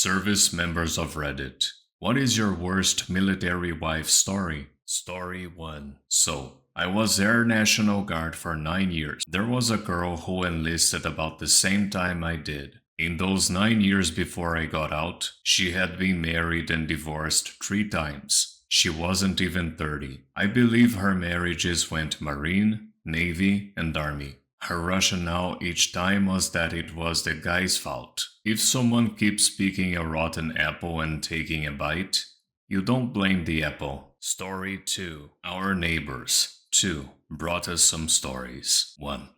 Service members of Reddit. What is your worst military wife story? Story 1. I was Air National Guard for 9 years. There was a girl who enlisted about the same time I did. In those 9 years before I got out, she had been married and divorced 3 times. She wasn't even 30. I believe her marriages went Marine, Navy, and Army. Her rationale each time was that it was the guy's fault. If someone keeps picking a rotten apple and taking a bite, you don't blame the apple. Story 2. Our neighbors. 2. Brought us some stories. 1.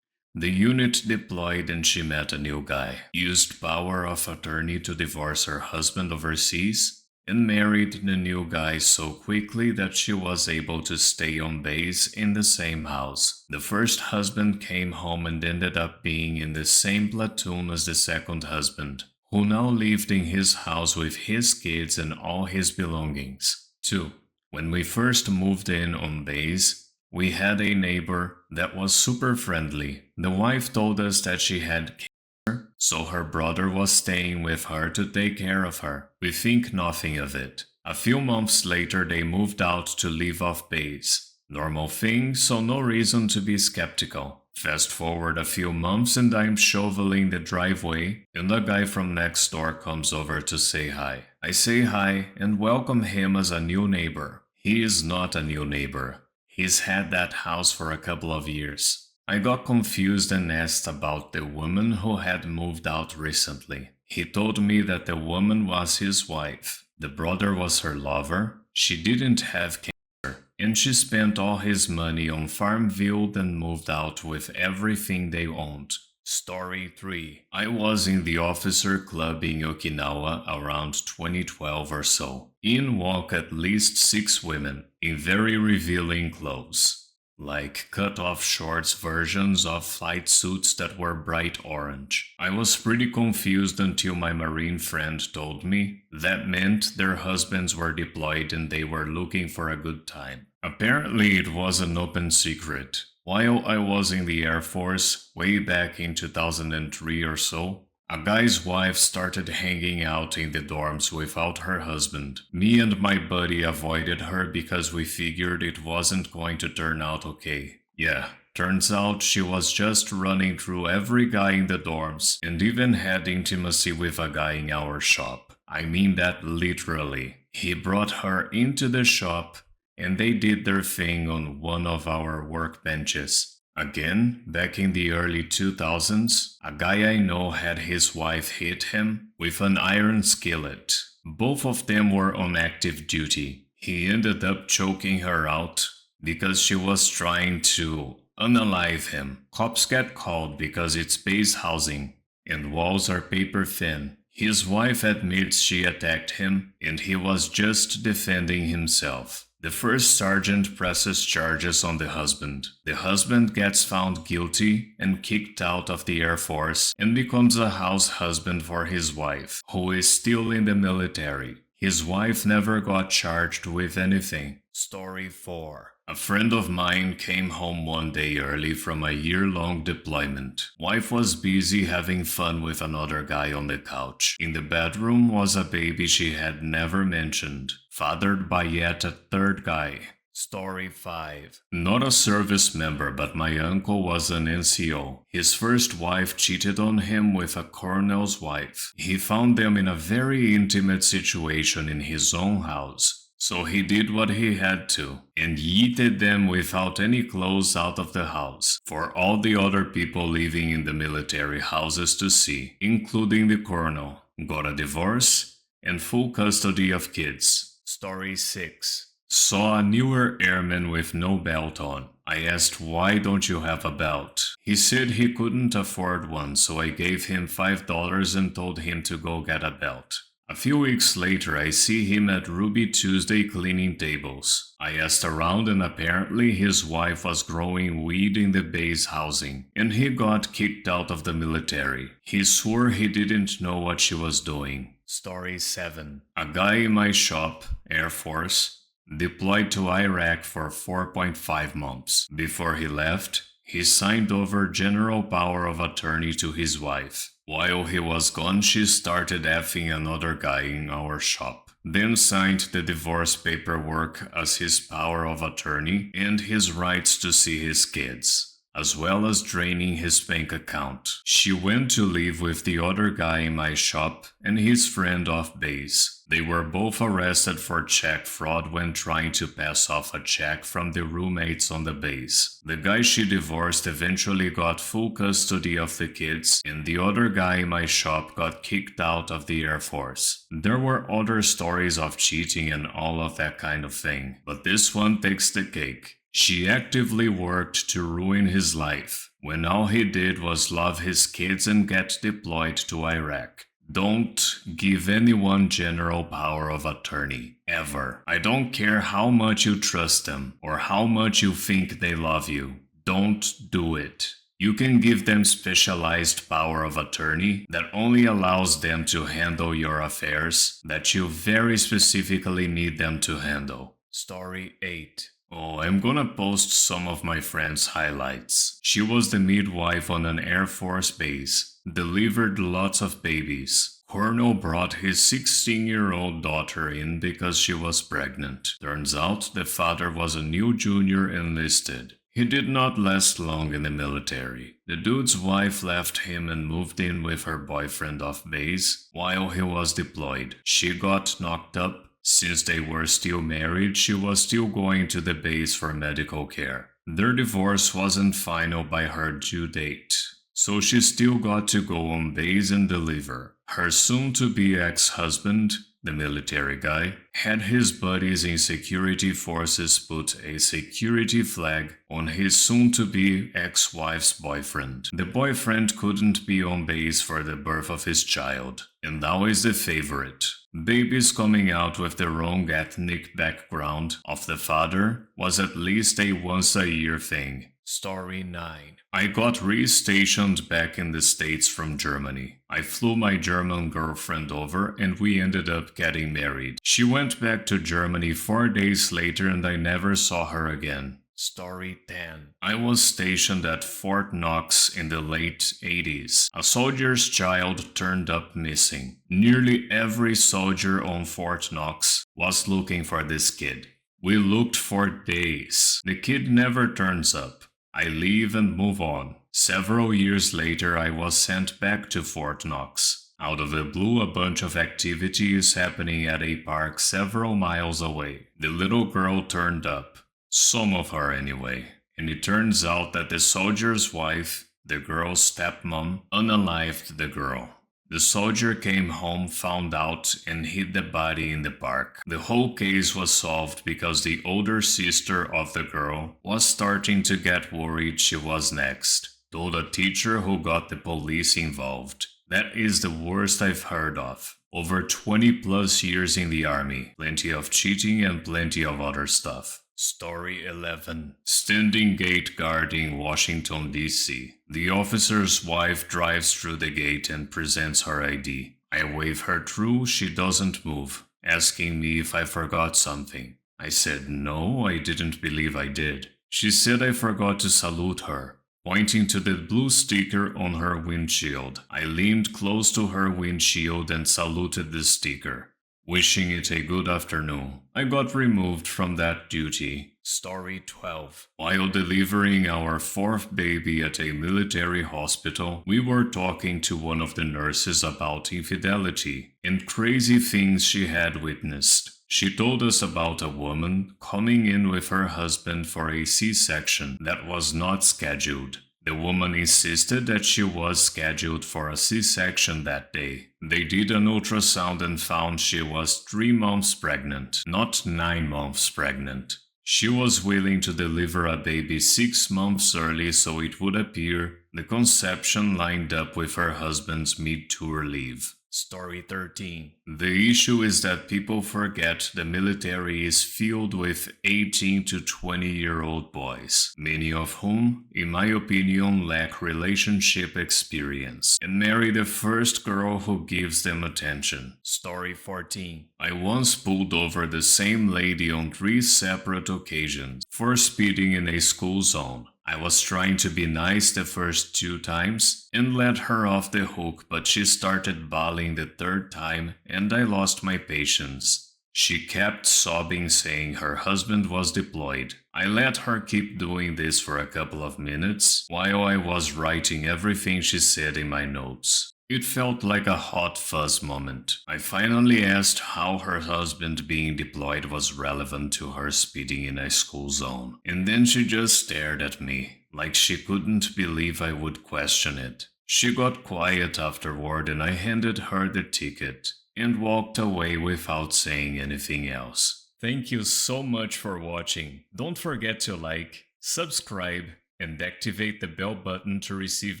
The unit deployed and she met a new guy. Used power of attorney to divorce her husband overseas and married the new guy so quickly that she was able to stay on base in the same house. The first husband came home and ended up being in the same platoon as the second husband, who now lived in his house with his kids and all his belongings. 2. When we first moved in on base, we had a neighbor that was super friendly. The wife told us that she had cancer, so her brother was staying with her to take care of her. We think nothing of it. A few months later, they moved out to live off base. Normal thing, so no reason to be skeptical. Fast forward a few months and I'm shoveling the driveway and a guy from next door comes over to say hi. I say hi and welcome him as a new neighbor. He is not a new neighbor. He's had that house for a couple of years. I got confused and asked about the woman who had moved out recently. He told me that the woman was his wife. The brother was her lover. She didn't have cancer. And she spent all his money on Farmville and moved out with everything they owned. Story 3. I was in the officer club in Okinawa around 2012 or so. In walk at least 6 women in very revealing clothes, like cut-off shorts versions of flight suits that were bright orange. I was pretty confused until my Marine friend told me that meant their husbands were deployed and they were looking for a good time. Apparently it was an open secret. While I was in the Air Force, way back in 2003 or so, a guy's wife started hanging out in the dorms without her husband. Me and my buddy avoided her because we figured it wasn't going to turn out okay. Yeah, turns out she was just running through every guy in the dorms and even had intimacy with a guy in our shop. I mean that literally. He brought her into the shop and they did their thing on one of our workbenches. Again, back in the early 2000s, a guy I know had his wife hit him with an iron skillet. Both of them were on active duty. He ended up choking her out because she was trying to unalive him. Cops get called because it's base housing and walls are paper thin. His wife admits she attacked him and he was just defending himself. The first sergeant presses charges on the husband. The husband gets found guilty and kicked out of the Air Force and becomes a house husband for his wife, who is still in the military. His wife never got charged with anything. Story 4. A friend of mine came home one day early from a year-long deployment. Wife was busy having fun with another guy on the couch. In the bedroom was a baby she had never mentioned, fathered by yet a third guy. Story 5. Not a service member, but my uncle was an NCO. His first wife cheated on him with a colonel's wife. He found them in a very intimate situation in his own house. So he did what he had to, and yeeted them without any clothes out of the house, for all the other people living in the military houses to see, including the colonel. Got a divorce, and full custody of kids. Story 6. Saw a newer airman with no belt on. I asked, why don't you have a belt? He said he couldn't afford one, so I gave him $5 and told him to go get a belt. A few weeks later, I see him at Ruby Tuesday cleaning tables. I asked around and apparently his wife was growing weed in the base housing, and he got kicked out of the military. He swore he didn't know what she was doing. Story 7. A guy in my shop, Air Force, deployed to Iraq for 4.5 months. Before he left, he signed over general power of attorney to his wife. While he was gone, she started effing another guy in our shop. Then signed the divorce paperwork as his power of attorney and his rights to see his kids, as well as draining his bank account. She went to live with the other guy in my shop and his friend off base. They were both arrested for check fraud when trying to pass off a check from the roommates on the base. The guy she divorced eventually got full custody of the kids, and the other guy in my shop got kicked out of the Air Force. There were other stories of cheating and all of that kind of thing, but this one takes the cake. She actively worked to ruin his life, when all he did was love his kids and get deployed to Iraq. Don't give anyone general power of attorney, ever. I don't care how much you trust them or how much you think they love you. Don't do it. You can give them specialized power of attorney that only allows them to handle your affairs that you very specifically need them to handle. Story 8. Oh, I'm gonna post some of my friend's highlights. She was the midwife on an Air Force base, delivered lots of babies. Colonel brought his 16-year-old daughter in because she was pregnant. Turns out the father was a new junior enlisted. He did not last long in the military. The dude's wife left him and moved in with her boyfriend off base while he was deployed. She got knocked up. Since they were still married, she was still going to the base for medical care. Their divorce wasn't final by her due date, so she still got to go on base and deliver. Her soon-to-be ex-husband, the military guy, had his buddies in security forces put a security flag on his soon-to-be ex-wife's boyfriend. The boyfriend couldn't be on base for the birth of his child, and now is the favorite. Babies coming out with the wrong ethnic background of the father was at least a once-a-year thing. Story 9. I got re-stationed back in the States from Germany. I flew my German girlfriend over and we ended up getting married. She went back to Germany 4 days later and I never saw her again. Story 10. I was stationed at Fort Knox in the late 80s. A soldier's child turned up missing. Nearly every soldier on Fort Knox was looking for this kid. We looked for days. The kid never turns up. I leave and move on. Several years later, I was sent back to Fort Knox. Out of the blue, a bunch of activity is happening at a park several miles away. The little girl turned up. Some of her anyway. And it turns out that the soldier's wife, the girl's stepmom, unalived the girl. The soldier came home, found out, and hid the body in the park. The whole case was solved because the older sister of the girl was starting to get worried she was next. Told a teacher who got the police involved. That is the worst I've heard of. Over 20 plus years in the army. Plenty of cheating and plenty of other stuff. Story 11. Standing gate guard in Washington, D.C. The officer's wife drives through the gate and presents her ID. I wave her through, she doesn't move, asking me if I forgot something. I said no, I didn't believe I did. She said I forgot to salute her, pointing to the blue sticker on her windshield. I leaned close to her windshield and saluted the sticker, wishing it a good afternoon. I got removed from that duty. Story 12. While delivering our 4th baby at a military hospital, we were talking to one of the nurses about infidelity and crazy things she had witnessed. She told us about a woman coming in with her husband for a C-section that was not scheduled. The woman insisted that she was scheduled for a C-section that day. They did an ultrasound and found she was 3 months pregnant, not 9 months pregnant. She was willing to deliver a baby 6 months early so it would appear the conception lined up with her husband's mid-tour leave. Story 13. The issue is that people forget the military is filled with 18 to 20-year-old boys, many of whom, in my opinion, lack relationship experience, and marry the first girl who gives them attention. Story 14. I once pulled over the same lady on 3 separate occasions for speeding in a school zone. I was trying to be nice the first 2 times and let her off the hook, but she started bawling the third time and I lost my patience. She kept sobbing, saying her husband was deployed. I let her keep doing this for a couple of minutes while I was writing everything she said in my notes. It felt like a hot fuzz moment. I finally asked how her husband being deployed was relevant to her speeding in a school zone, and then she just stared at me, like she couldn't believe I would question it. She got quiet afterward and I handed her the ticket and walked away without saying anything else. Thank you so much for watching. Don't forget to like, subscribe, and activate the bell button to receive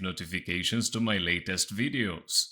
notifications to my latest videos.